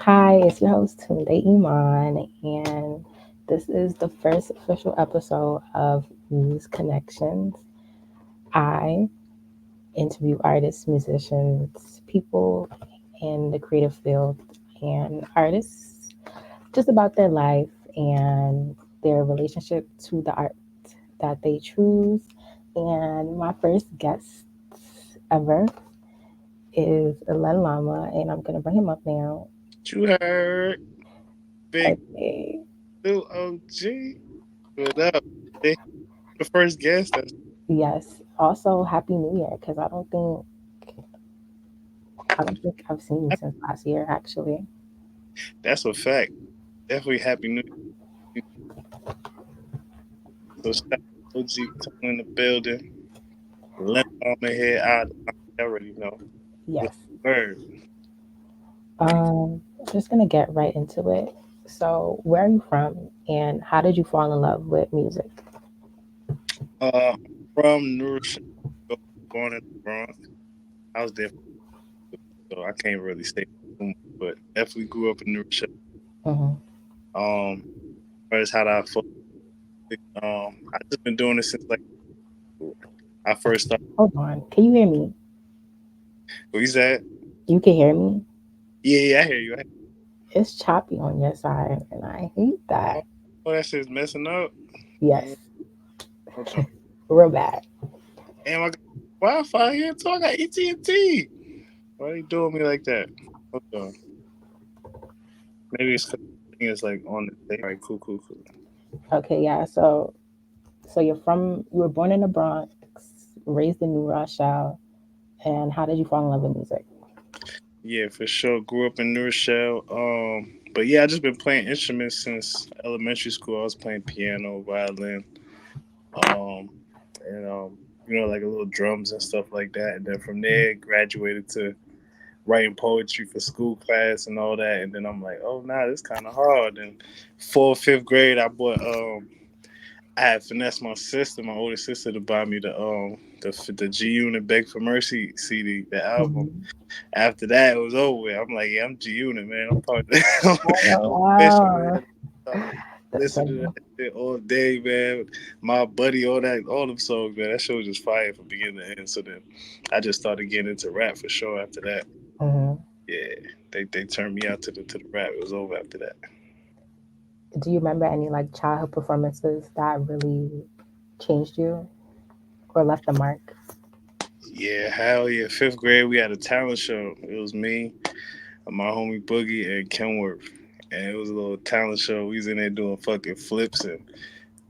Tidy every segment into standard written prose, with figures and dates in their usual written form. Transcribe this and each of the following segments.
Hi, it's your host Tunde Imann, and this is the first official episode of Muse Connections. I interview artists, musicians, people in the creative field, and artists just about their life and their relationship to the art that they choose. And my first guest ever is Len Lama, and I'm going to bring him up now. You heard Big Okay. Lil OG. What up? Hey, the first guest. Yes. Also, Happy New Year, because I don't think I've seen you since last year, actually. That's a fact. Definitely happy New Year. So shout out to OG coming in the building. Len on the head out. I already know. What's Yes. the word? I'm just gonna get right into it. So, where are you from, and how did you fall in love with music? From New York, born in the Bronx. I was there, so I can't really say too much, but definitely grew up in New York. Hmm. Um, first how I felt. I just been doing this since like I first started. Hold on. Can you hear me? What you said? You can hear me. Yeah, I hear you. It's choppy on your side, and I hate Oh, that. that shit's messing up. Yes, Mm, hold on. real bad. Damn, I got Wi-Fi here too. I got AT&T. Why are they doing me like that? Hold on. Maybe it's because it's like on the day. All right, cool. Okay, yeah. So you were born in the Bronx, raised in New Rochelle, and how did you fall in love with music? Yeah, for sure. Grew up in New Rochelle. But yeah, I just been playing instruments since elementary school. I was playing piano, violin, um, and like a little drums and stuff like that. And then from there, graduated to writing poetry for school class and all that. And then I'm like, oh, nah, this kind of hard. And fourth, fifth grade, I had finessed my sister, my older sister, to buy me the G Unit Beg for Mercy CD, the album. Mhm. After that, it was over with. I'm like, yeah, I'm G Unit, man. I'm part of that. I'm Oh, official, man. wow. I That's listen funny. to that shit all day, man. My buddy, all them songs, man. That show was just fire from beginning to end. So then I just started getting into rap for sure after that. Hmm. Yeah, they turned me out to the rap. It was over after that. Do you remember any like childhood performances that really changed you or left a mark? Yeah, hell yeah. Fifth grade, we had a talent show. It was me, my homie Boogie, and Kenworth. And it was a little talent show. We was in there doing fucking flips and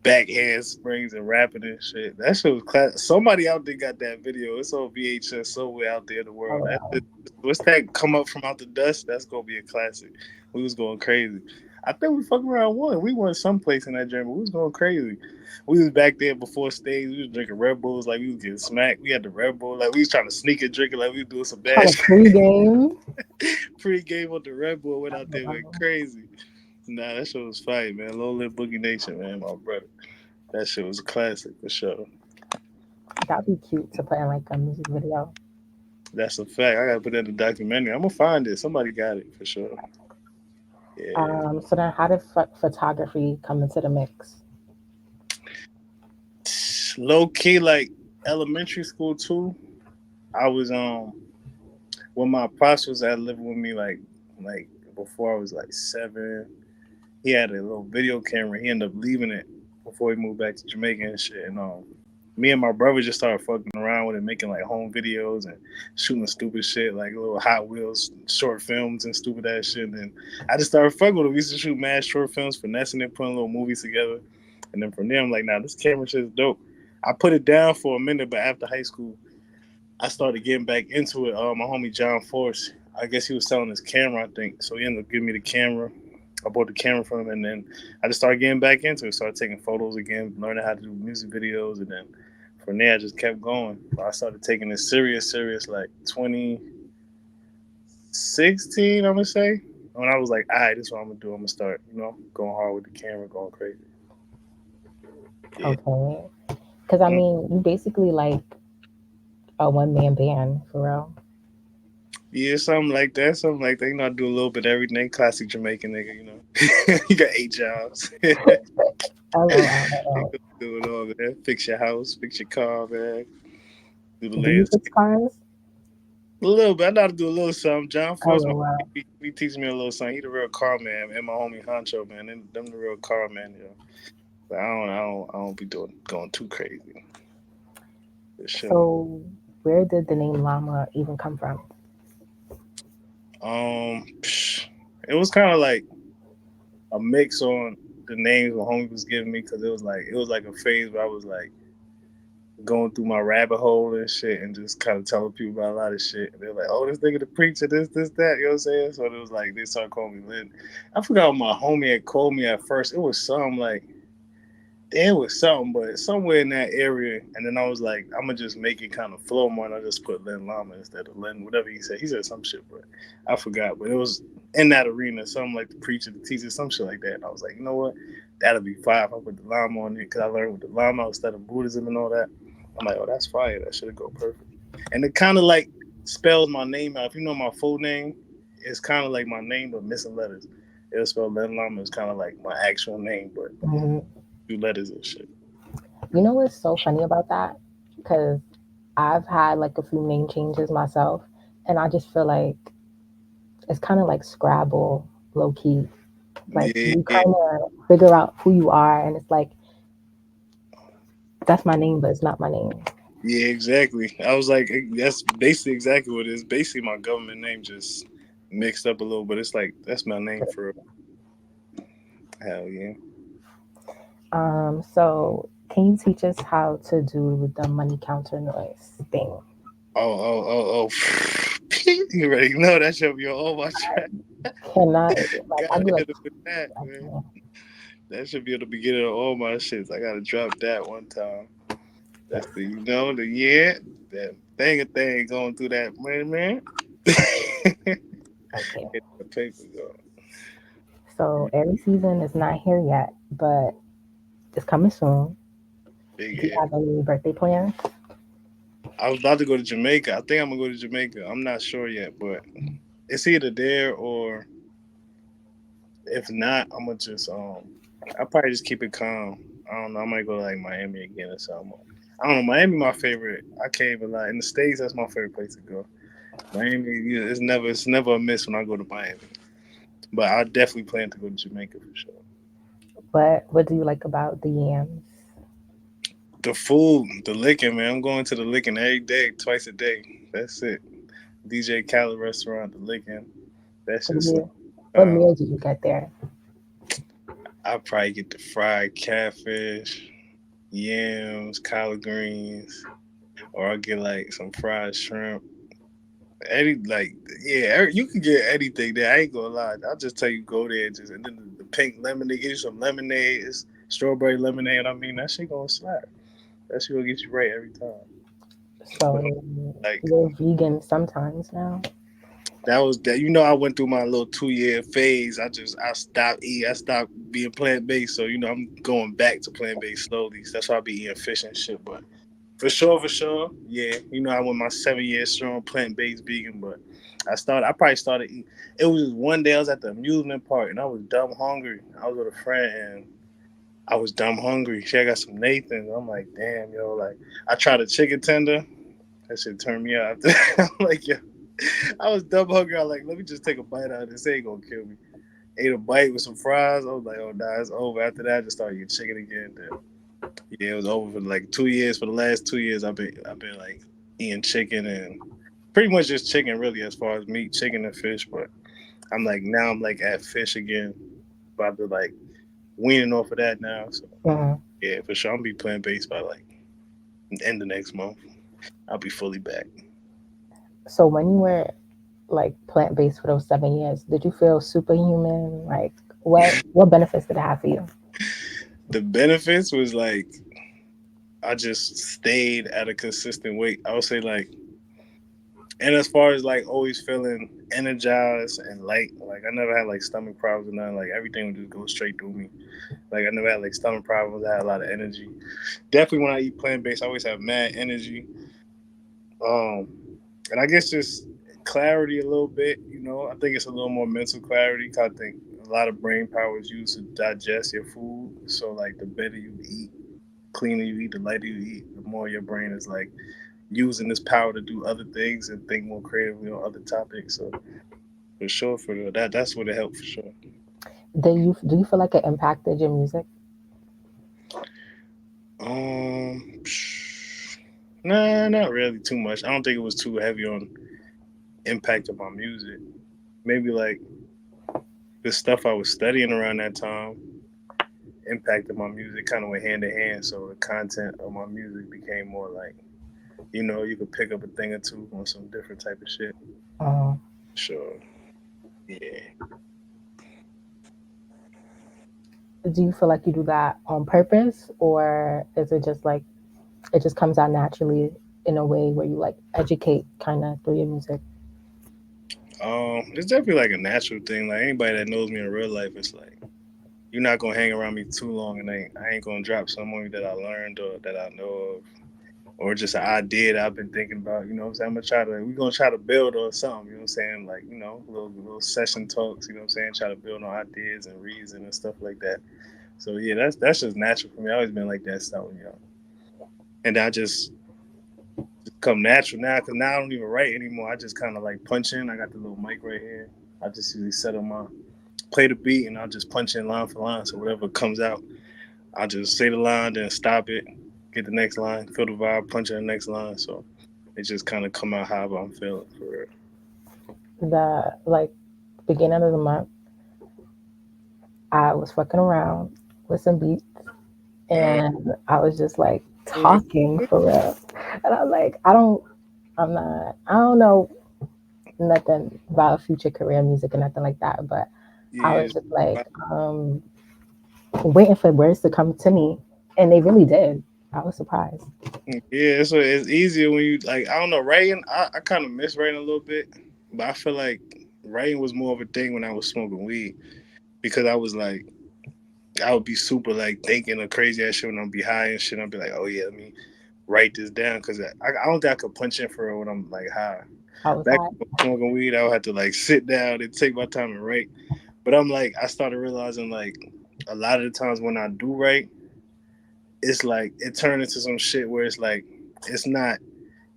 backhand springs and rapping and shit. That shit was class. Somebody out there got that video. It's on VHS somewhere out there in the Oh, world. wow. What's that come up from out the dust? That's gonna be a classic. We was going crazy. I think we fucking around won. We won someplace in that journey. We was going crazy. We was back there before stage. We was drinking Red Bulls like we was getting smacked. We had the Red Bull like we was trying to sneak and drink it like we was doing some bad Trying to shit. pregame. Pre-game with the Red Bull went out Oh, there went wow. crazy. Nah, that shit was fire, man. Low Lit Boogie Nation, man, my brother. That shit was a classic for sure. That'd be cute to put in like a music video. That's a fact. I gotta put that in the documentary. I'm gonna find it. Somebody got it for sure. Yeah. So then, how did photography come into the mix? Low key, like elementary school too. I was when my pops was at living with me, like before I was like 7. He had a little video camera. He ended up leaving it before he moved back to Jamaica and shit. And me and my brother just started fucking around with it, making like home videos and shooting stupid shit, like little Hot Wheels short films and stupid ass shit. And then I just started fucking with it. We used to shoot mad short films, finessing it, putting little movies together. And then from there, I'm like, nah, this camera shit is dope. I put it down for a minute, but after high school, I started getting back into it. My homie John Force, I guess he was selling his camera, I think. So he ended up giving me the camera. I bought the camera from him, and then I just started getting back into it. Started taking photos again, learning how to do music videos, and then from there I just kept going. But I started taking it serious, like 2016, I'm gonna say. When I was like, all right, this is what I'm gonna do. I'm gonna start, going hard with the camera, going crazy. Yeah. Okay, because I Mm. mean, you basically like a one man band for real. Yeah, something like that. Something like that. You know, I do a little bit of everything. Classic Jamaican nigga, you know. You got 8 jobs. You LOL. go do it all, man. Fix your house, fix your car, man. Do the Do you fix landscape. cars? A little bit. I know how to do a little something. John Force, man, LOL. he teaches me a little something. He the real car man, and my homie Honcho, man. Them the real car man, yo. But I don't be doing going too crazy for sure. So, where did the name Llama even come from? Psh, it was kind of like a mix on the names my homie was giving me because it was like a phase where I was like going through my rabbit hole and shit and just kind of telling people about a lot of shit. And they're like, "Oh, this nigga the preacher, this, that." You know what I'm saying? So it was like they started calling me Lynn. I forgot what my homie had called me at first. It was something like there was something, but somewhere in that area. And then I was like, I'm gonna just make it kind of flow more, and I just put Len Lama instead of Len, whatever he said. He said some shit, but I forgot. But it was in that arena, something like the preacher, the teacher, some shit like that. And I was like, you know what? That'll be fire if I put the Lama on it because I learned with the Lama instead of Buddhism and all that. I'm like, oh, that's fire. That should go perfect. And it kind of like spells my name out. If you know my full name, it's kind of like my name but missing letters. It'll spell Len Lama. It's kind of like my actual name, but Hmm. two letters and shit. You know what's so funny about that? Because I've had like a few name changes myself, and I just feel like it's kind of like Scrabble, low key. Like Yeah, you yeah, kind of figure out who you are, and it's like that's my name, but it's not my name. yeah, exactly. I was like, that's basically exactly what it is. Basically, my government name just mixed up a little, but it's like that's my name for hell yeah. So can you teach us how to do the money counter noise thing? Oh. You already know that should be on all my track. Cannot like I'd Gotta be like, hit it with that, I man. can't. That should be at the beginning of all my shits. I gotta drop that one time. That's the the yeah, that thing going through that man. Okay. Get the paper going. So every season is not here yet, but it's coming soon. Big Do you ass. have any birthday plans? I was about to go to Jamaica. I think I'm gonna go to Jamaica. I'm not sure yet, but it's either there or if not, I'm gonna just I'll probably just keep it calm. I don't know. I might go to like Miami again or something. I don't know. Miami, my favorite. I can't even lie. In the states, that's my favorite place to go. Miami, it's never a miss when I go to Miami. But I definitely plan to go to Jamaica for sure. What do you like about the yams? The food, the licking, man. I'm going to the licking every day, twice a day. That's it. DJ Khaled restaurant, the licking. That's What just meal, what um, meal do you get there? I probably get the fried catfish, yams, collard greens, or I'll get like some fried shrimp. Any like yeah, you can get anything there. I ain't gonna lie. I'll just tell you go there and just and then the pink lemonade, get you some lemonade, it's strawberry lemonade. I mean that shit gonna slap. That shit gonna get you right every time. But So like you're vegan sometimes now. that was that I went through my little 2 year phase. I stopped eating. I stopped being plant based. So I'm going back to plant based slowly. So that's why I be eating fish and shit. But for sure, yeah. I went my 7 year strong plant based vegan. But I probably started eating. It was just one day I was at the amusement park and I was dumb hungry. I was with a friend and I was dumb hungry. She got some Nathan's. I'm like, damn, yo, like I tried a chicken tender. That shit turned me out. I'm like, yo, I was dumb hungry. I was like, let me just take a bite out of this. It ain't gonna kill me. Ate a bite with some fries. I was like, oh, nah, it's over. After that, I just started eating chicken again. Then, yeah, it was over for like 2 years. For the last 2 years, I've been like eating chicken and pretty much just chicken, really, as far as meat, chicken and fish. But I'm like at fish again. About to like weaning off of that now. So Mhm. yeah, for sure, I'm gonna be plant based by like end of next month. I'll be fully back. So when you were like plant based for those 7 years, did you feel superhuman? Like what benefits did it have for you? The benefits was like I just stayed at a consistent weight. I would say like, and as far as like always feeling energized and light, like I never had like stomach problems or nothing. Like everything would just go straight through me. Like I never had like stomach problems. I had a lot of energy. Definitely when I eat plant based, I always have mad energy. Um, and I guess just clarity a little bit. You know, I think it's a little more mental clarity. 'Cause I think a lot of brain power is used to digest your food. So like the better you eat, cleaner you eat, the lighter you eat, the more your brain is like using this power to do other things and think more creatively on other topics. So for sure, for that's what it helped for sure. Do you feel like it impacted your music? Um, nah, not really too much. I don't think it was too heavy on impact of my music. Maybe like the stuff I was studying around that time impacted my music, kind of went hand in hand. So the content of my music became more like, you know, you could pick up a thing or two on some different type of shit. Uh, Sure. Yeah. do you feel like you do that on purpose, or is it just like it just comes out naturally in a way where you like educate kind of through your music? It's definitely like a natural thing. Like anybody that knows me in real life, it's like you're not gonna hang around me too long, and I ain't gonna drop some on you that I learned or that I know of, or just an idea that I've been thinking about. You know what I'm saying? We're gonna try to build on something. You know what I'm saying? Like little session talks. You know what I'm saying? Try to build on ideas and reason and stuff like that. So yeah, that's just natural for me. I always been like that stuff, you know. And I just come natural now because now I don't even write anymore. I just kind of like punch in. I got the little mic right here. I just usually set on my play the beat and I'll just punch in line for line. So whatever comes out, I'll just say the line, then stop it, get the next line, feel the vibe, punch in the next line. So it just kind of come out however I'm feeling for real. The like beginning of the month, I was fucking around with some beats, Uh, and I was just like talking for real. And I was like, I don't know nothing about future career music or nothing like that, but I yeah, was just like waiting for words to come to me, and they really did. I was surprised. yeah. So it's easier when you like. I don't know writing. I kind of miss writing a little bit, but I feel like writing was more of a thing when I was smoking weed because I was like I would be super like thinking of crazy ass shit when I'm be high and shit. I'd be like, oh yeah, let me write this down because I don't think I could punch in for it when I'm like high. I was Back high. when I was smoking weed, I would have to like sit down and take my time and write. But I'm like, I started realizing like a lot of the times when I do write, it's like it turned into some shit where it's like it's not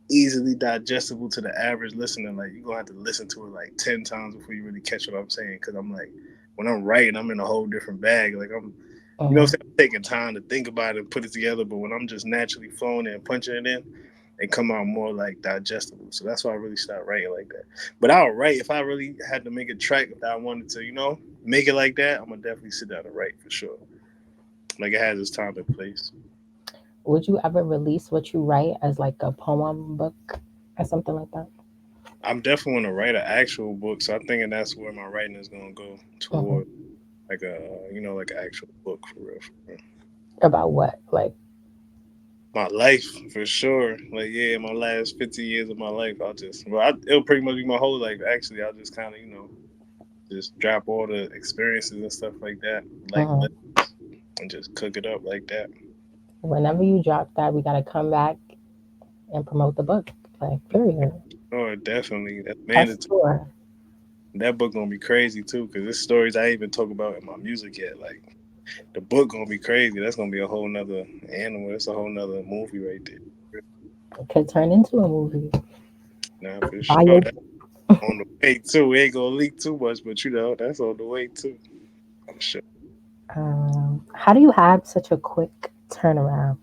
easily digestible to the average listener. Like you're gonna have to listen to it like 10 times before you really catch what I'm saying. Because I'm like, when I'm writing, I'm in a whole different bag. Like you know, what I'm Mhm. saying, I'm taking time to think about it and put it together. But when I'm just naturally flowing and punching it in, it come out more like digestible. So that's why I really started writing like that. But I'll write if I really had to make a track that I wanted to, you know, make it like that. I'm gonna definitely sit down and write for sure. Like it has its time and place. Would you ever release what you write as like a poem book or something like that? I'm definitely want to write an actual book, so I'm thinking that's where my writing is gonna go toward, Hmm. like a like an actual book for real, for real. About what? Like, My life for sure. Like yeah, my last 50 years of my life, it'll pretty much be my whole life. Actually, I'll just kind of just drop all the experiences and stuff like that, like mhm. and just cook it up like that. Whenever you drop that, we gotta come back and promote the book. Like, period. Oh, definitely, that's Us mandatory. tour. That book gonna be crazy too, cause there's stories I ain't even talk about in my music yet. Like the book gonna be crazy. That's gonna be a whole nother animal. That's a whole nother movie right there. Could turn into a movie. Nah, for sure. Bio. That's on the way too. We ain't gonna leak too much, but that's on the way too. For sure. How do you have such a quick turnaround?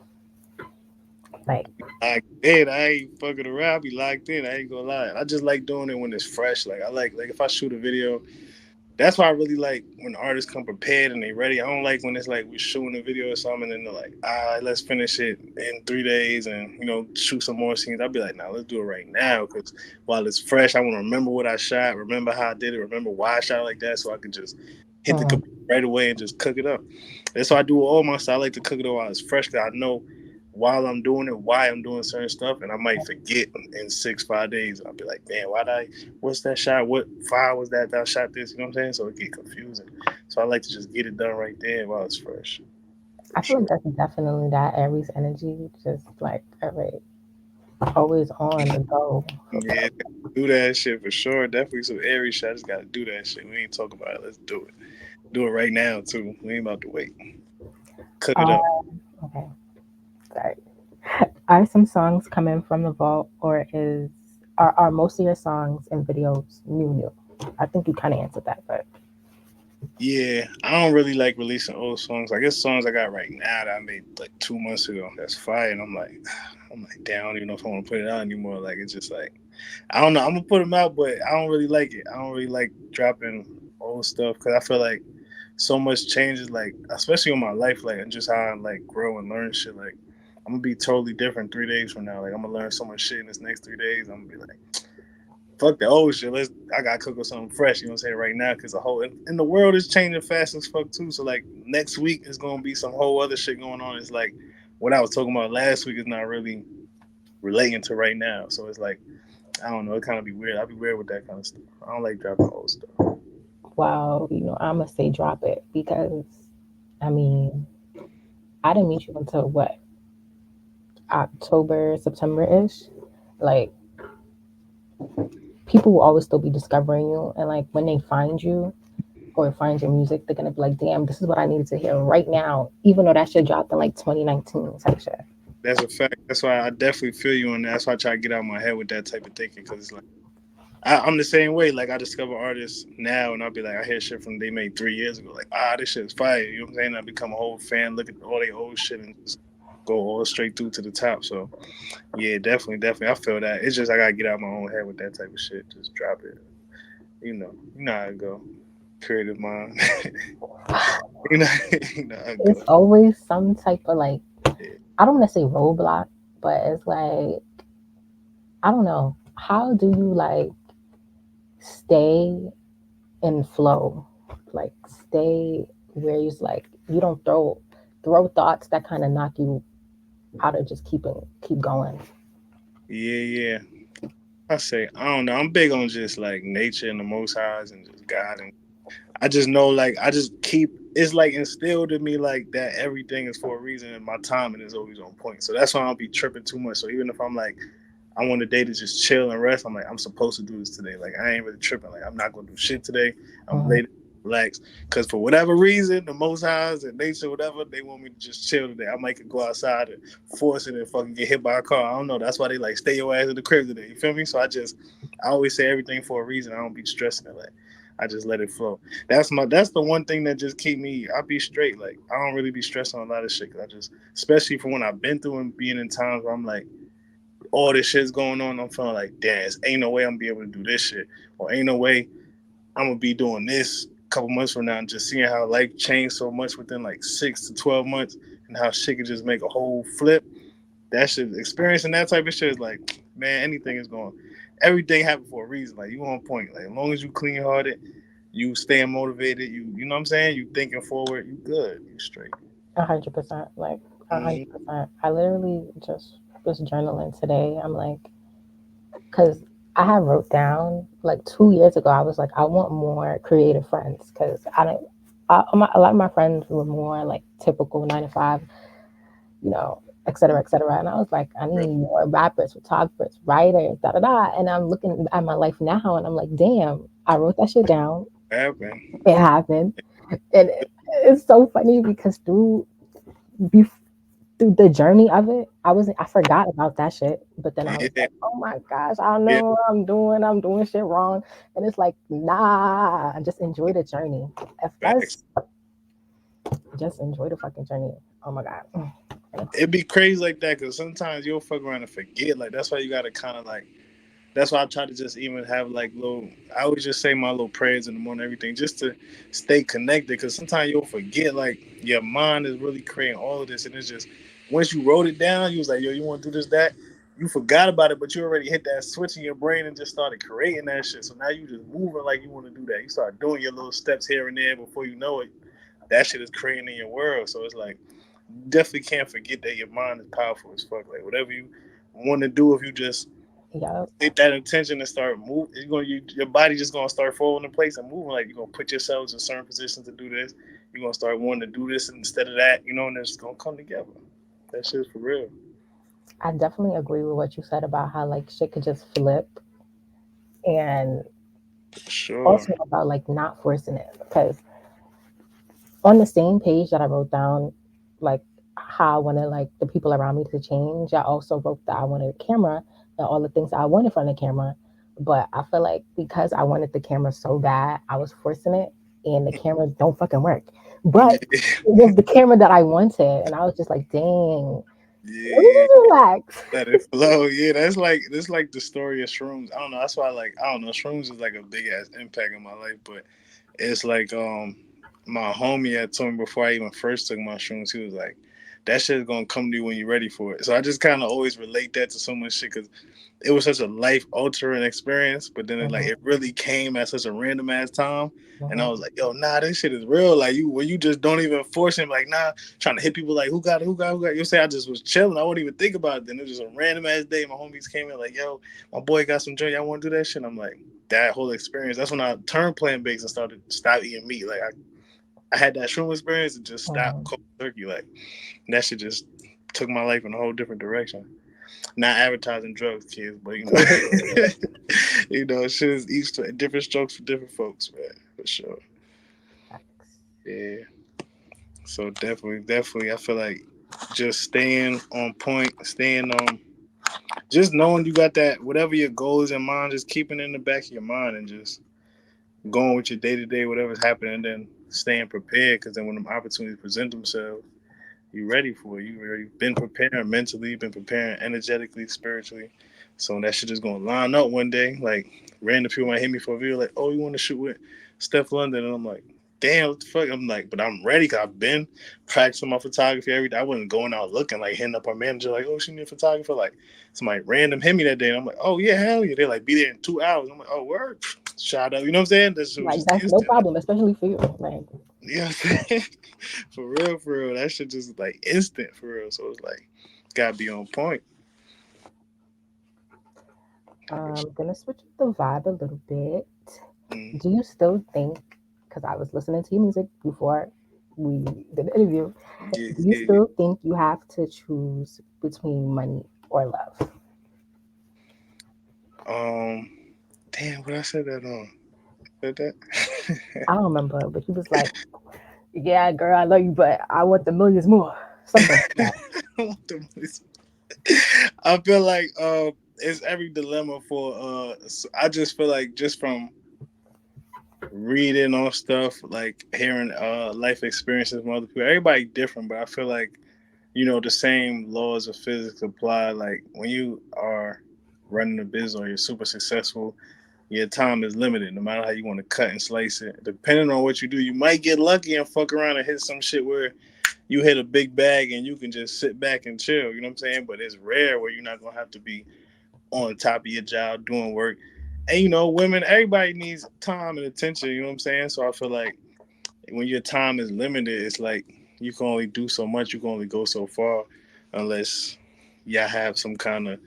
Like, Locked in. I ain't fucking around. I be locked in. I ain't gonna lie. I just like doing it when it's fresh. Like I like if I shoot a video. That's why I really like when artists come prepared and they ready. I don't like when it's like we're shooting a video or something and they're like, let's finish it in 3 days and shoot some more scenes. I'll be like, nah, let's do it right now because while it's fresh, I want to remember what I shot, remember how I did it, remember why I shot it like that, so I can just hit the mhm, computer right away and just cook it up. That's why I do all my stuff. I like to cook it up while it's fresh because I know while I'm doing it, why I'm doing certain stuff, and I might forget in 6, 5 days. I'll be like, damn, what's that shot? What file was that I shot this? You know what I'm saying? So it get confusing. So I like to just get it done right there while it's fresh, I for feel like sure. that's definitely that Aries energy. Just like, all right, Always on the go. Yeah, do that shit for sure. Definitely some airy shit. I just gotta do that shit. We ain't talk about it. Let's do it. Do it right now too. We ain't about to wait. Cook it Uh, up. okay, sorry. Are some songs coming from the vault, or are most of your songs and videos new? I think you kind of answered that, but Yeah, I don't really like releasing old songs. I guess songs I got right now that I made like 2 months ago. That's fire, and I'm like, damn, I don't even know if I want to put it out anymore. Like, it's just like, I don't know. I'm gonna put them out, but I don't really like it. I don't really like dropping old stuff because I feel like so much changes, like especially in my life, like and just how I like grow and learn shit. Like, I'm gonna be totally different 3 days from now. Like, I'm gonna learn so much shit in this next 3 days. I'm gonna be like, fuck the old shit. I gotta cook up something fresh. You know what I'm saying right now, because the whole and the world is changing fast as fuck too. So like next week is gonna be some whole other shit going on. It's like what I was talking about last week is not really relating to right now. So it's like I don't know. It kind of be weird. I'll be weird with that kind of stuff. I don't like dropping old stuff. wow, I'm gonna say drop it because I mean I didn't meet you until what, October, September ish. Like people will always still be discovering you, and like when they find you or find your music, they're gonna be like, "Damn, this is what I needed to hear right now," even though that shit dropped in like 2019 type shit. That's a fact. That's why I definitely feel you on that. That's why I try to get out of my head with that type of thinking because it's like I'm the same way. Like I discover artists now, and I'll be like, I hear shit from they made 3 years ago. Like, this shit is fire. You know what I'm saying? I become a whole fan, look at all their old shit, and just go all straight through to the top. So yeah, definitely, definitely, I feel that. It's just I gotta get out of my own head with that type of shit. Just drop it. You know how it go. Creative mind. you know, you know how it It's go. always some type of like, Yeah, I don't want to say roadblock, but it's like, I don't know. How do you like stay in flow? Like stay where you like you don't throw thoughts that kind of knock you out of just keep going. yeah, yeah. I say I don't know. I'm big on just like nature and the Most Highs and just God and I just know, like, I just keep it's like instilled in me like that everything is for a reason and my timing is always on point. So that's why I don't be tripping too much. So even if I'm like I want a day to just chill and rest, I'm like I'm supposed to do this today. Like I ain't really tripping. Like I'm not gonna do shit today. I'm Mhm. laid relax because for whatever reason, the Most Highs and nature, whatever, they want me to just chill today. I might could go outside and force it and fucking get hit by a car. I don't know. That's why they like stay your ass in the crib today. You feel me? So I always say everything for a reason. I don't be stressing it. Like I just let it flow. That's the one thing that just keep me. I be straight. Like I don't really be stressing on a lot of shit. Cause I just, especially for when I've been through and being in times where I'm like, all this shit's going on. I'm feeling like, damn, ain't no way I'm gonna be able to do this shit, or ain't no way I'm gonna be doing this a couple months from now. And just seeing how life changed so much within like 6 to 12 months, and how shit could just make a whole flip. That shit, experiencing that type of shit is like, man, anything is going. Everything happened for a reason. Like you on point. Like as long as you clean hearted, you staying motivated. You know what I'm saying. You thinking forward. You good. You straight. 100%, like a hundred Mm-hmm. percent. I literally just was journaling today. I'm like, because I had wrote down like 2 years ago. I was like, I want more creative friends because I don't. A lot of my friends were more like typical 9 to 5, et cetera, et cetera. And I was like, I need more rappers, photographers, writers, da da da. And I'm looking at my life now, and I'm like, damn, I wrote that shit down. Happen. It happened, and it's so funny because bef- through the journey of it, I forgot about that shit. But then I was Yeah. like, oh my gosh, I don't Yeah. know what I'm doing. I'm doing shit wrong. And it's like, nah, just enjoy the journey. If Facts. that's just enjoy the fucking journey. Oh my God. It'd be crazy like that because sometimes you'll fuck around and forget. Like that's why you gotta kind of like. That's why I try to just even have like little. I always just say my little prayers in the morning, everything, just to stay connected. Because sometimes you'll forget. Like your mind is really creating all of this, and it's just once you wrote it down, you was like, "Yo, you want to do this, that." You forgot about it, but you already hit that switch in your brain and just started creating that shit. So now you just moving like you want to do that. You start doing your little steps here and there before you know it. That shit is creating in your world. So it's like definitely can't forget that your mind is powerful as fuck. Like whatever you want to do, if you just Yep. take that intention and start moving, your body just gonna start falling in place and moving. Like you're gonna put yourselves in certain positions to do this. You're gonna start wanting to do this instead of that, and it's gonna come together. That shit's for real. I definitely agree with what you said about how like shit could just flip, and For sure. also about like not forcing it, because on the same page that I wrote down like how I wanted like the people around me to change, I also wrote that I wanted a camera and all the things that I wanted from the camera. But I feel like because I wanted the camera so bad, I was forcing it, and the camera don't fucking work. But Yeah, it was the camera that I wanted, and I was just like, dang, let me yeah. just relax. Let it flow. Yeah, that's like the story of shrooms. I don't know. That's why like I don't know. Shrooms is like a big ass impact in my life, but it's like my homie had told me before I even first took mushrooms. He was like, "That shit is gonna come to you when you're ready for it." So I just kind of always relate that to so much shit because it was such a life altering experience, but then Mhm, it really came at such a random ass time. And I mhm. was like, yo, nah, this shit is real. Like you when you just don't even force him, like, nah, trying to hit people like who got it, who got it, who got it. You say I just was chilling. I wouldn't even think about it. Then it was just a random ass day. My homies came in like, yo, my boy got some joint. Y'all wanna do that shit? And I'm like, that whole experience. That's when I turned plant based and started stop eating meat. Like I had that shroom experience and just stopped Mhm. cold turkey. Like that shit just took my life in a whole different direction. Not advertising drugs, kids, but you know, shit is each different strokes for different folks, man, for sure. Yeah. So definitely, I feel like just staying on point, staying just knowing you got that whatever your goal is in mind, just keeping it in the back of your mind and just going with your day to day, whatever's happening, and then staying prepared. Because then when the opportunities present themselves, you ready for it. You've been preparing mentally, you've been preparing energetically, spiritually. So that shit is gonna line up one day. Like random people might hit me for a video, like, "Oh, you want to shoot with Steph London?" And I'm like, "Damn, what the fuck?" I'm like, "But I'm ready. Cause I've been practicing my photography every day. I wasn't going out looking like hitting up our manager, like, oh, she need a photographer." Like somebody random hit me that day, and I'm like, "Oh yeah, hell yeah." They're like, "Be there in 2 hours." I'm like, "Oh, word." Shout out, you know what I'm saying? That shit was Like just that's no instant. Like, problem, especially for you. Like, you know what I'm saying? For real. That shit just like instant for real. So it's like gotta be on point. I'm gonna switch up the vibe a little bit. Mm, Do you still think, because I was listening to your music before we did the interview, yeah, do you yeah. still think you have to choose between money or love? Um, damn, what I said that on? Said that? I don't remember, but he was like, yeah, girl, I love you, but I want the millions more. Something like that. I feel like it's every dilemma for I just feel like just from reading on stuff, like hearing life experiences from other people, everybody different, but I feel like the same laws of physics apply. Like when you are running a business or you're super successful, your time is limited. No matter how you want to cut and slice it, depending on what you do, you might get lucky and fuck around and hit some shit where you hit a big bag and you can just sit back and chill. You know what I'm saying? But it's rare where you're not gonna have to be on top of your job doing work. And women, everybody needs time and attention. You know what I'm saying? So I feel like when your time is limited, it's like you can only do so much. You can only go so far, unless y'all have some kind of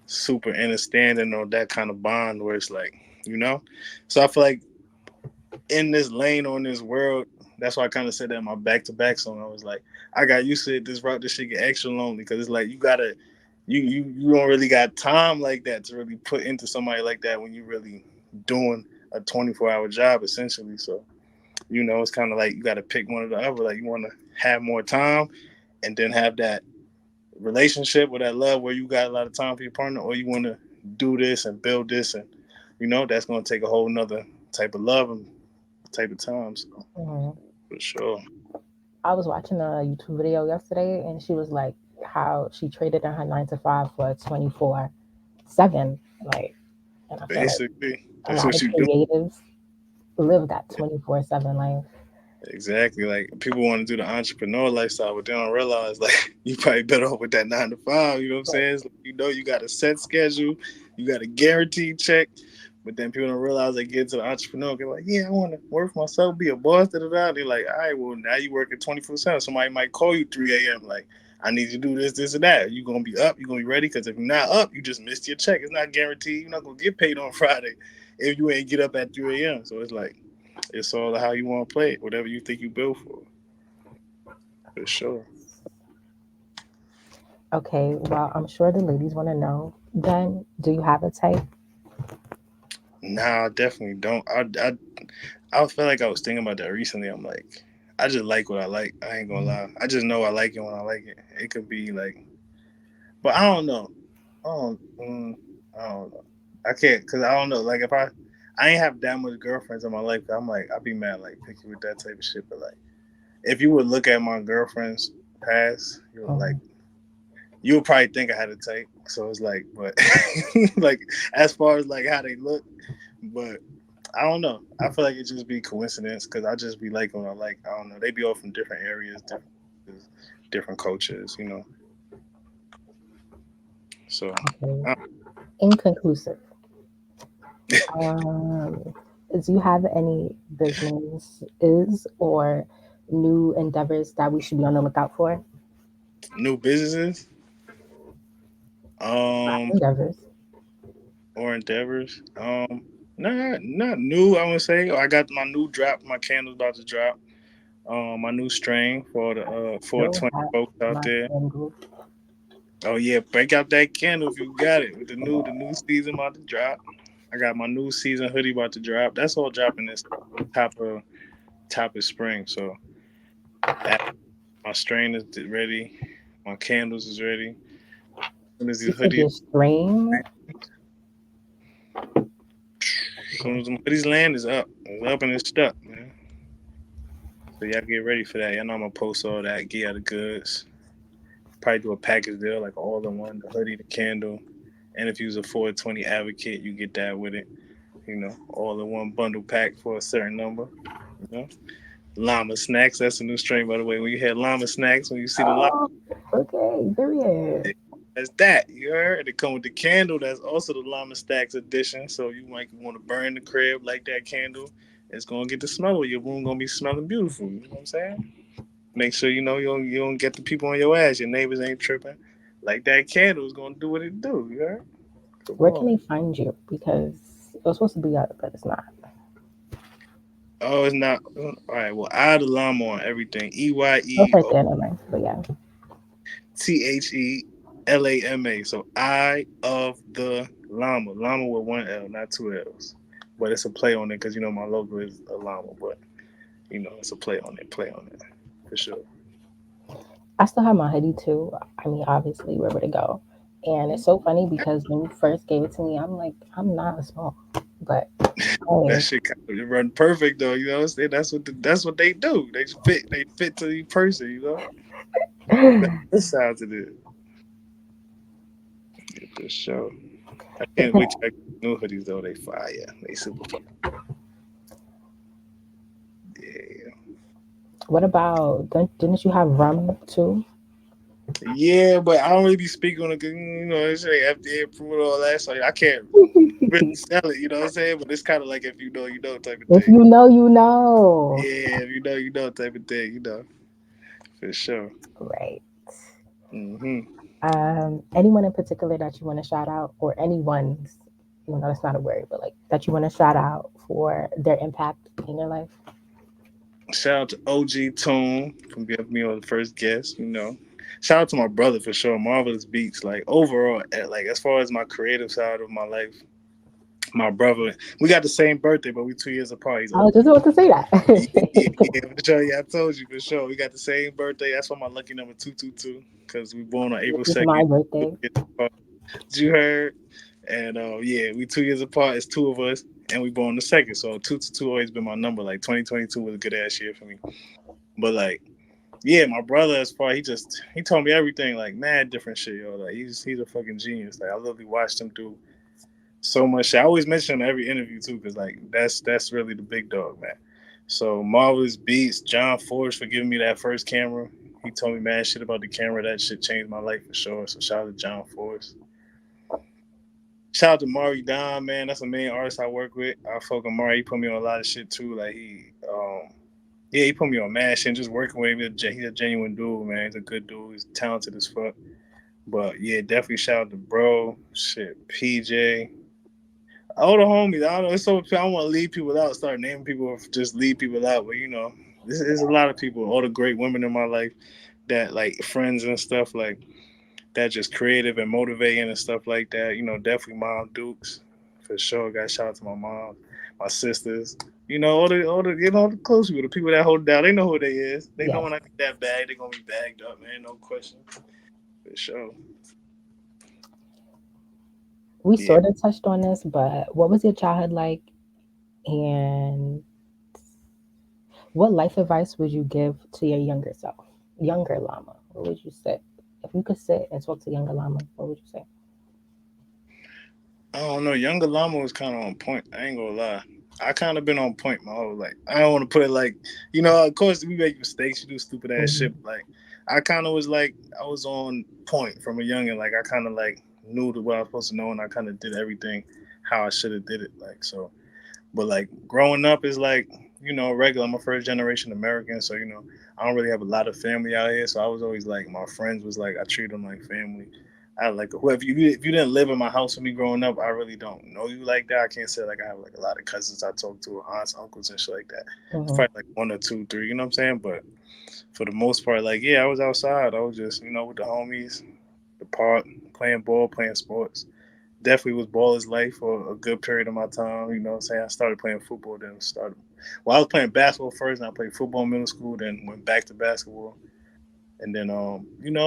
super understanding or that kind of bond where it's like, you know. So I feel like in this lane or in this world, that's why I kind of said that in my back to back song. I was like, I got used to it. This route, this shit get extra lonely because it's like you gotta, you don't really got time like that to really put into somebody like that when you really doing a 24-hour job essentially. So it's kind of like you got to pick one or the other. Like you want to have more time and then have that relationship or that love where you got a lot of time for your partner, or you want to do this and build this, and that's going to take a whole nother type of love and type of time. So Mhm. for sure. I was watching a YouTube video yesterday, and she was like, how she traded in her 9 to 5 for a 24/7. Like, and I feel like Basically, a that's lot what of you do. creatives live that 24/7 life. Exactly. Like people want to do the entrepreneur lifestyle, but they don't realize like you probably better off with that 9 to 5. You know what I'm Right. saying? It's like, you got a set schedule, you got a guaranteed check, but then people don't realize they get to the entrepreneur, they're like, yeah, I want to work for myself, be a boss, da da da. They're like, all right, well now you working 24/7. Somebody might call you 3 a.m. like, I need you to do this, this, and that. You gonna be up, you gonna be ready, because if you're not up, you just missed your check. It's not guaranteed. You're not gonna get paid on Friday if you ain't get up at 3 a.m. So it's like it's all how you want to play it, whatever you think you built for sure. Okay, well, I'm sure the ladies want to know. Then, do you have a type? Nah, I definitely don't. I feel like I was thinking about that recently. I'm like, I just like what I like. I ain't gonna lie. I just know I like it when I like it. It could be like, but I don't know. I don't. I don't know. I can't because I don't know. Like if I ain't have that much girlfriends in my life. I'm like I'd be mad like picky with that type of shit. But like if you would look at my girlfriend's past, you're like Mhm. you would probably think I had a type. So it's like, but like as far as like how they look, but I don't know. I feel like it just be coincidence because I just be like what I like. I don't know. They be all from different areas, different cultures, you know. So Okay. I, Inconclusive. Um, do you have any businesses or new endeavors that we should be on the lookout for? new businesses, um, Endeavors. or endeavors. Not new. I would say I got my new drop. My candle's about to drop. My new strain for the Still 420 have folks out my there. candle. Oh yeah, break out that candle if you got it. With the new season about to drop. I got my new season hoodie about to drop. That's all dropping this top of top of spring. So that my strain is ready. My candles is ready. As soon as You these said hoodies, your strain. as soon as the hoodies land, is up. It's up and it's stuck, man. So y'all get ready for that. Y'all know I'm gonna post all that, get out the goods. Probably do a package deal, like all in one, the hoodie, the candle. And if you use a 420 advocate, you get that with it. You know, all in one bundle pack for a certain number. You know, Llama Snacks. That's a new strain, by the way. When you hear Llama Snacks, when you see the llama, Oh, okay. Period. that's that. You heard? It come with the candle. That's also the Llama Stacks edition. So you might want to burn the crib like that candle. It's gonna get the smell of your room. Gonna be smelling beautiful. You know what I'm saying? Make sure you don't get the people on your ass. Your neighbors ain't tripping. Like that candle is gonna do what it do. You heard? Come Where can on. they find you? Because it was supposed to be out, but it's not. Oh, it's not. All right. Well, I the llama on everything. E Y Oh, it's E right O there, never mind. But yeah. TheLama. So I of the llama. Llama with one L, not two L's. But it's a play on it because you know my logo is a llama. But you know it's a play on it. Play on it for sure. I still have my hoodie too. I mean, obviously, where would it go? And it's so funny because when you first gave it to me, I'm like, I'm not small, but That oh, shit kind of run perfect though. You know what I'm saying? That's what they do. They fit to the person. You know. This sounds it is for sure. I can't wait till I get new hoodies though. They fire. They super fire. Yeah. what about? Didn't you have rum too? Yeah, but I don't really be speaking on it 'cause, you know, it's like FDA approved and all that, so I can't really sell it, you know what I'm saying? But it's kind of like if you know type of If thing. you know, you know. Yeah, if you know type of thing, you know, for sure. Right. Hmm. Anyone in particular that you want to shout out, or anyone's, you know, that's not a word, but like that you want to shout out for their impact in your life? Shout out to OG Tone for giving me on the first guest, you know. Shout out to my brother for sure, Marvelous Beats. Like overall, like as far as my creative side of my life, my brother, we got the same birthday, but we 2 years apart. He's I was older just than about to say Yeah, yeah, that. yeah, for sure. Yeah, I told you for sure. We got the same birthday. That's why my lucky number 222 because we born on April Which is my 2nd. birthday. You heard? And yeah, we 2 years apart. It's two of us, and we born the second. So 222 always been my number. Like 2022 was a good ass year for me. But like, yeah, my brother, as far he told me everything like mad different shit, yo. Like he's a fucking genius. Like I literally watched him do so much shit. I always mention him in every interview too, because like that's really the big dog, man. So Marvelous Beats, John Force for giving me that first camera. He told me mad shit about the camera. That shit changed my life for sure. So shout out to John Force. Shout out to Mari Don, man. That's the main artist I work with. I fuck with Mari. He put me on a lot of shit too. Like yeah, he put me on mad shit. Just working with him, he's a genuine dude, man. He's a good dude. He's talented as fuck. But yeah, definitely shout out to bro, shit, PJ, all the homies. I don't know. It's so I don't want to leave people out. Start naming people, or just leave people out. But you know, there's a lot of people. All the great women in my life that like friends and stuff. Like that just creative and motivating and stuff like that. Definitely Mom Dukes for sure. Got shout out to my mom, my sisters. The close people, the people that hold it down. They know who they is. They know Yes, when I get that bag, they gonna be bagged up, man. No question, for sure. we Yeah. sort of touched on this, but what was your childhood like, and what life advice would you give to your younger self, younger Lama? What would you say? If you could sit and talk to younger Lama, what would you say? I don't know. Younger Llama was kind of on point. I ain't gonna lie. I kind of been on point my whole life. I don't want to put it like, of course we make mistakes, you do stupid ass Hmm. shit. But like, I kind of was like, I was on point from a youngin. Like, I kind of like knew what I was supposed to know, and I kind of did everything how I should have did it. Like, so. But like growing up is like, regular. I'm a first generation American, so I don't really have a lot of family out here. So I was always like, my friends was like, I treat them like family. I like whoever if you didn't live in my house with me growing up, I really don't know you like that. I can't say like I have like a lot of cousins I talk to, aunts, uncles, and shit like that. It's Hmm. probably like one or two, three. You know what I'm saying? But for the most part, like I was outside. I was just with the homies, the park, playing ball, playing sports. Definitely was baller's life for a good period of my time. You know what I'm saying? I started playing football, then started. Well, I was playing basketball first, and I played football in middle school, then went back to basketball. And then,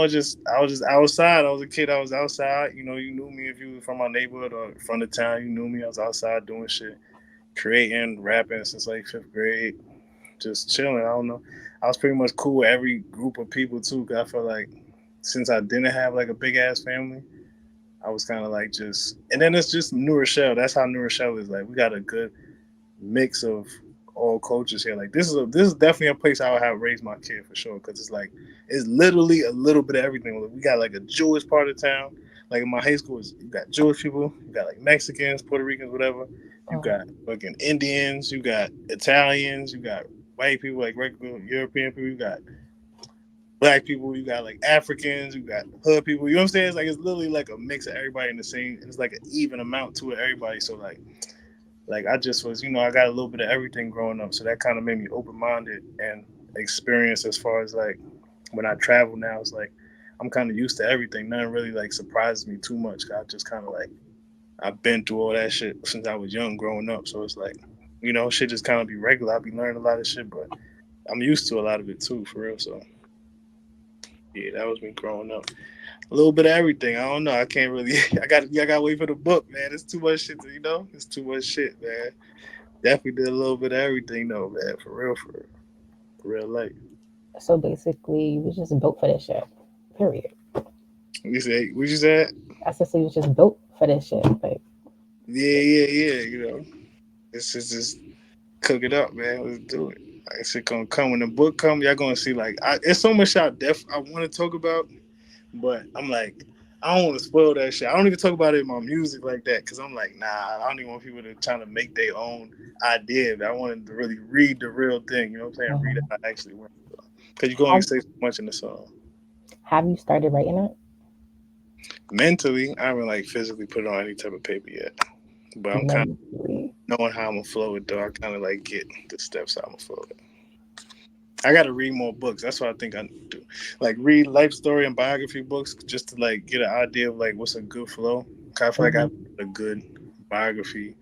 just I was just outside. I was a kid. I was outside. You knew me if you were from my neighborhood or from the town. You knew me. I was outside doing shit, creating, rapping since like fifth grade, just chilling. I don't know. I was pretty much cool with every group of people too. Cause I felt like since I didn't have like a big ass family, I was kind of like just. And then it's just New Rochelle. That's how New Rochelle is. Like we got a good mix of all cultures here. Like this is definitely a place I would have raised my kid for sure because it's like it's literally a little bit of everything. Like, we got like a Jewish part of town. Like in my high school, you got Jewish people, you got like Mexicans, Puerto Ricans, whatever. You Hmm. got fucking Indians, you got Italians, you got white people like regular European people, you got black people, you got like Africans, you got hood people. You know what I'm saying? It's like it's literally like a mix of everybody in the same. It's like an even amount to it, everybody. So like I just was, I got a little bit of everything growing up, so that kind of made me open minded and experienced as far as like when I travel now. It's like I'm kind of used to everything. Nothing really like surprises me too much. I just kind of like I've been through all that shit since I was young growing up, so it's like shit just kind of be regular. I be learning a lot of shit, but I'm used to a lot of it too, for real. So yeah, that was me growing up. A little bit of everything. I don't know. I can't really. I got to wait for the book, man. It's too much shit. It's too much shit, man. Definitely did a little bit of everything though, man. For real life. So basically, you was just built for this shit. Period. You say what you said? I said, so you was just built for this shit. Like, Yeah. It's just cook it up, man. Let's do it. Like, it's gonna come when the book come. Y'all gonna see like it's so much I want to talk about, but I'm like. I don't want to spoil that shit. I don't even talk about it in my music like that because I'm like, nah, I don't even want people to try to make their own idea. But I wanted to really read the real thing. You know what I'm saying? Read it mhm. how it actually went. Because you can only have, say so much in the song. have you started writing it? Mentally, I haven't like physically put it on any type of paper yet. But I'm kind Mentally. of knowing how I'm gonna flow it though. I kind of like get the steps how I'm gonna flow it. I gotta read more books. That's what I think I need to do. Like read life story and biography books just to like get an idea of like what's a good flow. 'Cause I feel like I have Hmm. a good biography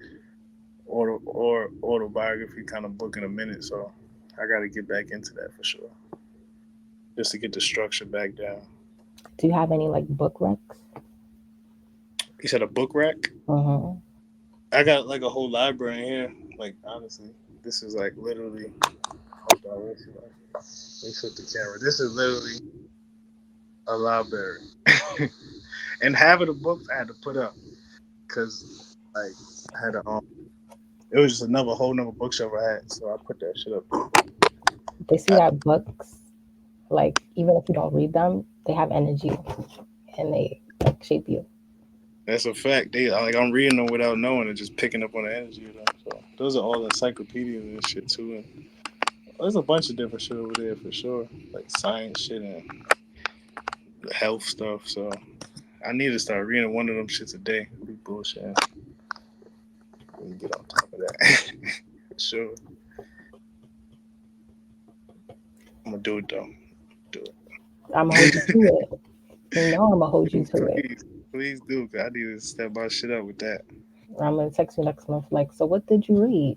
or autobiography kind of book in a minute. So I gotta get back into that for sure. Just to get the structure back down. Do you have any like book recs? You said a book rack? Hmm. I got like a whole library in here. Like honestly, this is like literally. Hold on, let me flip the camera. This is literally a library, and half of the books I had to put up because like I had a it was just another whole nother bookshelf I had, so I put that shit up there. They see I, that books, like even if you don't read them, they have energy and they like shape you. that's a fact. They like I'm reading them without knowing and just picking up on the energy of them. So those are all encyclopedias and shit too. And there's a bunch of different shit over there for sure, like science shit and health stuff. So I need to start reading one of them shits a day. Be bullshit. Let me get on top of that for sure. I'm gonna do it though. Do it. I'm gonna hold you to it. You know I'm gonna hold you to it. Please do. 'Cause I need to step my shit up with that. I'm gonna text you next month. Like, so what did you read?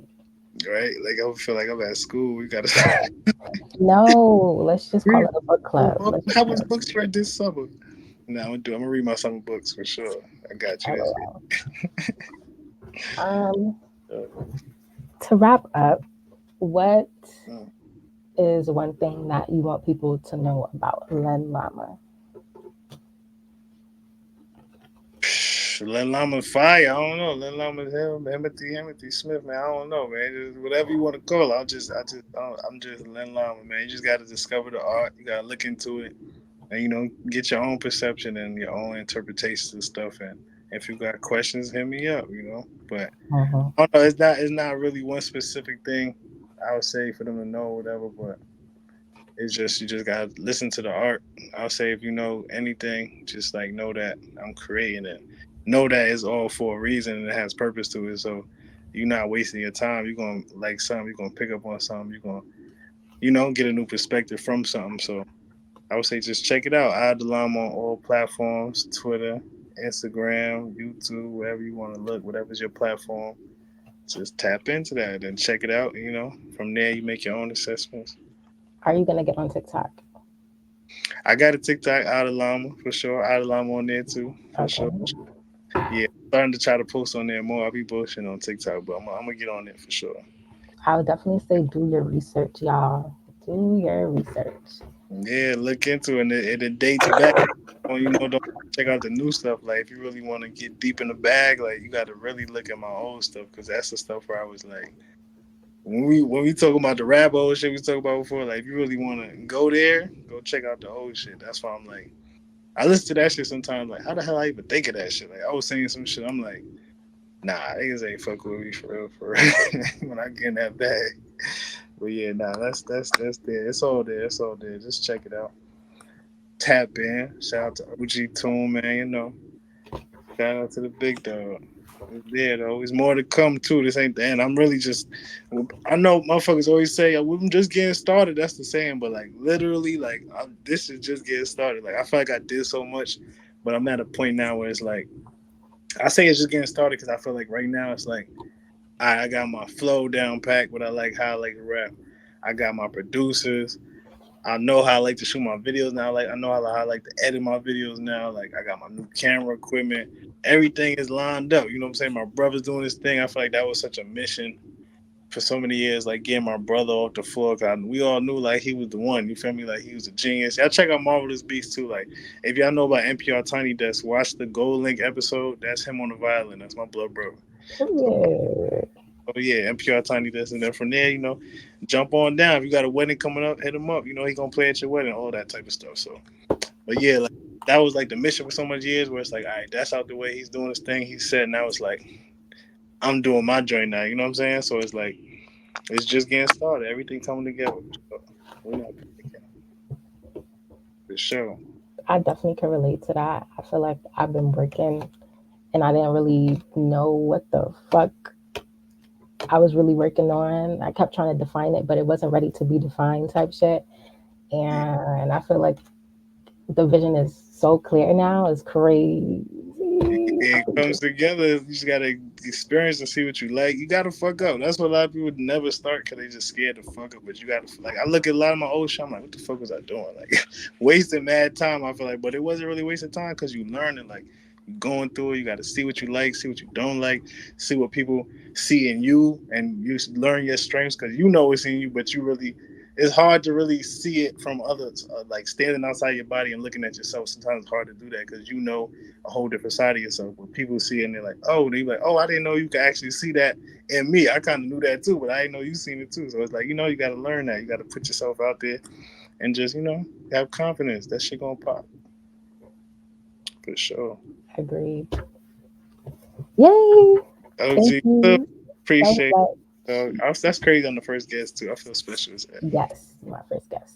Right? Like I feel like I'm at school. We gotta No, let's just call read. it a book club. Let's How just much say, books you read this summer? No, I'm gonna read my summer books for sure. I got you this LOL. Um, year. to wrap up, what Uh, is one thing that you want people to know about Len Lama? Len Lama fire. I don't know. Len Lama him, Timothy Smith, man. I don't know, man. Just whatever you want to call it. I'm just Len Lama, man. You just got to discover the art. You got to look into it, and get your own perception and your own interpretations of stuff. And if you got questions, hit me up. But Mm-hmm. I don't know. It's not really one specific thing I would say for them to know, or whatever. But it's just you just gotta listen to the art. I'll say if you know anything, just like know that I'm creating it. Know that it's all for a reason and it has purpose to it. So you're not wasting your time. You're gonna like something, you're gonna pick up on something, you're gonna, get a new perspective from something. So I would say just check it out. I had the Llama on all platforms, Twitter, Instagram, YouTube, wherever you want to look, whatever's your platform. Just tap into that and check it out. From there you make your own assessments. Are you gonna get on TikTok? I got a TikTok out of Llama for sure. Out of Llama on there too for sure. Okay. Yeah, starting to try to post on there more. I'll be bullshitting on TikTok, but I'm gonna get on it for sure. I would definitely say do your research, y'all. Do your research. Yeah, look into it. And it dates back. Don't check out the new stuff. Like if you really want to get deep in the bag, like you got to really look at my old stuff because that's the stuff where I was like, when we talk about the rap old shit we talked about before. Like if you really want to go there, go check out the old shit. That's why I'm like, I listen to that shit sometimes. Like how the hell I even think of that shit? Like I was saying some shit. I'm like. Nah, niggas ain't fuck with me for real, for real. When I get in that bag. But yeah, nah, that's there. It's all there. It's all there. Just check it out. Tap in. Shout out to OG Tune, man. Shout out to the big dog. It's there though. There's more to come too. This ain't the end. I'm really just. I know motherfuckers always say I'm just getting started. That's the saying, but like literally, like this is just getting started. Like I feel like I did so much, but I'm at a point now where it's like I say it's just getting started because I feel like right now it's like I got my flow down packed, but I like how I like to rap. I got my producers. I know how I like to shoot my videos now. Like I know how I like to edit my videos now. Like I got my new camera equipment. Everything is lined up. You know what I'm saying? My brother's doing this thing. I feel like that was such a mission for so many years. Like getting my brother off the floor. Cause we all knew like he was the one. You feel me? Like he was a genius. Y'all check out Marvelous Beast too. Like if y'all know about NPR Tiny Desk, watch the Gold Link episode. That's him on the violin. That's my blood brother. So Period. Oh yeah, NPR Tiny Desk, and then from there, jump on down. If you got a wedding coming up, hit him up. He gonna play at your wedding, all that type of stuff. So, but yeah, like that was like the mission for so much years, where it's like, all right, that's out the way. He's doing his thing. He said, now it's like I'm doing my joint now. You know what I'm saying? So it's like it's just getting started. Everything coming together. So we're not for sure. I definitely can relate to that. I feel like I've been working and I didn't really know what the fuck I was really working on. I kept trying to define it, but it wasn't ready to be defined type shit. And I feel like the vision is so clear now. It's crazy. It comes together. You just gotta experience and see what you like. You gotta fuck up. That's what a lot of people never start because they just scared to fuck up. But you gotta like. I look at a lot of my old shit. I'm like, what the fuck was I doing? Like, wasting mad time. I feel like, but it wasn't really wasting time because you learning. Like, you going through it. You got to see what you like, see what you don't like, see what people see in you, and you learn your strengths because you know it's in you, but you really. It's hard to really see it from others, like standing outside your body and looking at yourself. Sometimes it's hard to do that because a whole different side of yourself. When people see it and they're like, oh, I didn't know you could actually see that in me. I kind of knew that too, but I didn't know you seen it too. So it's like, you got to learn that. You got to put yourself out there and just, have confidence. That shit gonna pop for sure. Agreed. Yay! Thank OG, you so appreciate much. it. That's crazy on the first guest too. I feel special as that. Yes, my first guest.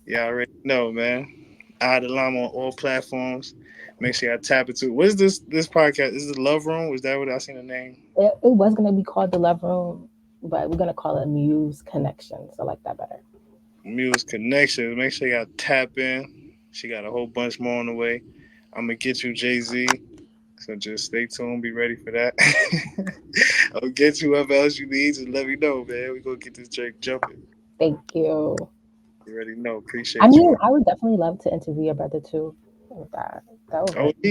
Yeah, I already know, man. I had the Llama on all platforms. Make sure I tap into it. What is this podcast? Is it Love Room? Was that what I seen the name? It was going to be called The Love Room, but we're going to call it Muse Connections. I like that better. Muse Connections. Make sure y'all tap in. She got a whole bunch more on the way. I'm gonna get you Jay-Z. So just stay tuned, be ready for that. I'll get you whoever else you need. Just let me know, man. We gonna get this drink jumping. Thank you. You already know. I Appreciate you. mean, I would definitely love to interview your brother too. That would Oh, work.